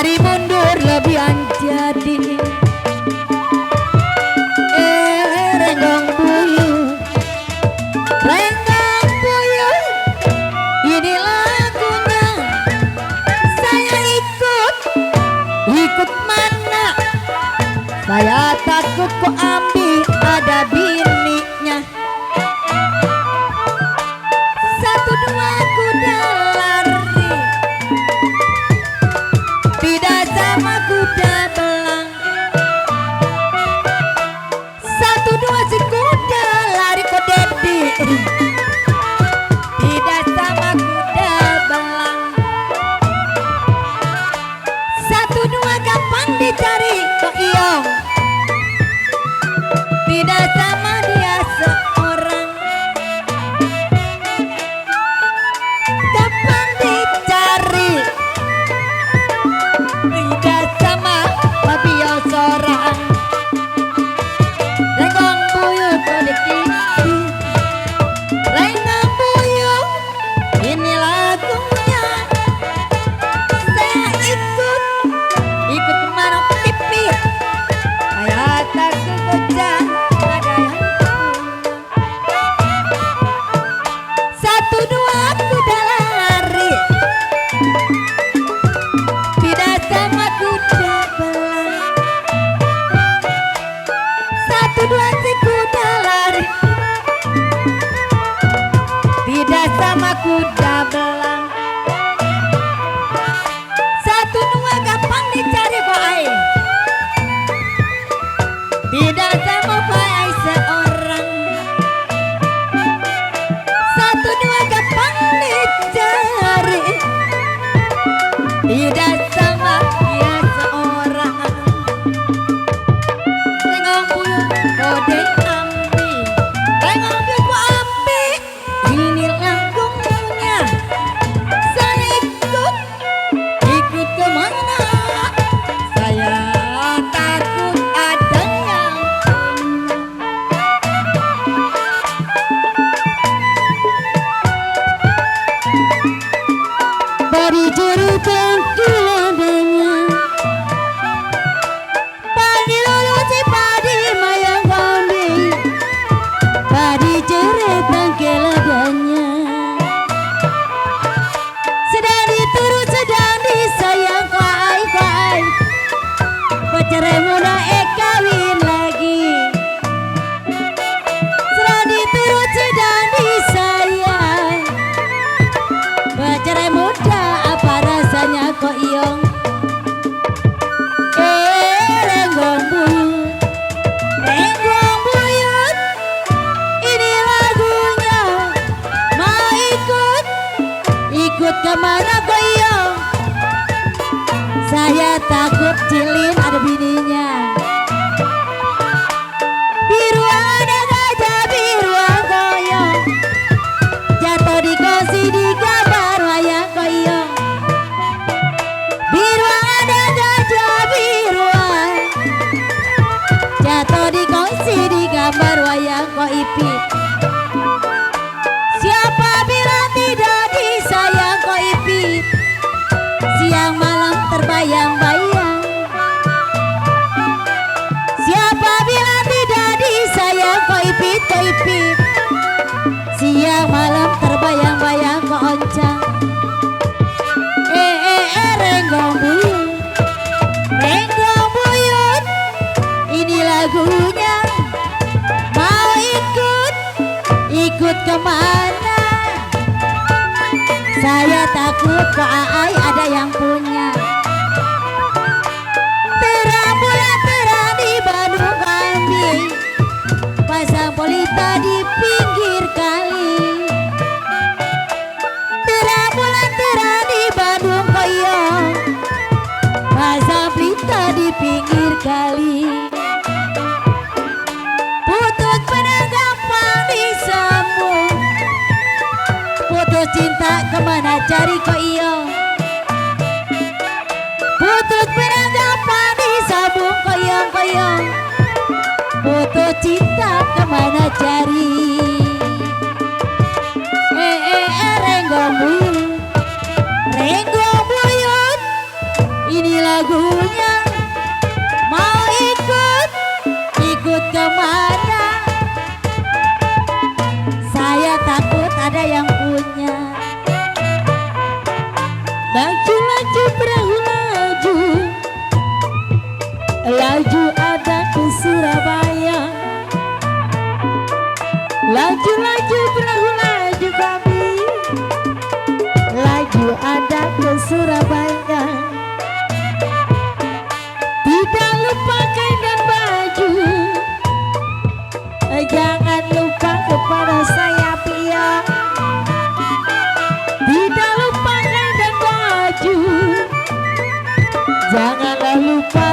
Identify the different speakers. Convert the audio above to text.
Speaker 1: Mari mundur lebihan jadi renggong buyut, renggong buyut. Ini lagunya. Saya ikut mana? Saya takut kok ambil ada bininya. Satu dua kuda lari, tidak sama kuda belang. Satu dua si kuda lari kok Dedi, tidak sama kuda belang. Satu dua kapan dicari kok Iyong, tidak sama dia seorang. Kapan dicari, tidak sama tapi yang seorang. Renggong buyut kode kiki, renggong buyut. Ini lagunya. Saya ikut kemana pipit. Saya takut gojang ada yang punya. Satu dua kuda lari, tidak sama kuda belang. Satu dua si kuda lari, tidak sama kuda belang. Satu dua kapan dicari kok ai, tidak sama ai seorang. Satu dua kapan dicari, tidak sama dia seorang. Renggong buyut kode ambi, renggong buyut kok ambi. Ini lagunya. Saya ikut kemana? Saya takut ada yang bari jeritan kiladanya, padi lulu si padi mayang kambi, padi jeritan kiladanya. Sedang diturut sedang disayang kuai, pacarai muda kawin lagi. Sedang diturut sedang disayang, pacarai muda apa rasanya kok Iyong. Renggong buyut, renggong buyut. Ini lagunya. Mau ikut kemana kok Iyong? Saya takut cilin ada bininya. Biru ada gajah biruan koyong, jatuh di kursi di gambar wayang koyong. Biru ada gajah biruan, jatuh di kursi di gambar wayang kok Ipit. Siapa bilang tidak disayang kok Ipit, siang malam terbayang-bayang. Siapa bilang tidak disayang kok Ipit, kok Ipit, siang malam terbayang-bayang kok Oncang. Renggong buyut, renggong buyut. Ini lagunya. Mau ikut kemana? Saya takut kok ai ada yang punya. Terang bulan terang di Bandung kambing, pasang polita di pinggir kali. Terang bulan terang di Bandung koyong, pasang polita di pinggir kali. Putus benang gampang disambung, putus cinta kemana cari kok Iyong. lagunya. Mau ikut kemana? Saya takut ada yang punya. Laju perahu laju, laju ada ke Surabaya. Laju perahu laju kami, laju ada ke Surabaya. Tidak lupa kain dan baju, jangan lupa kepada saya Pia. Tidak lupa kain dan baju, janganlah lupa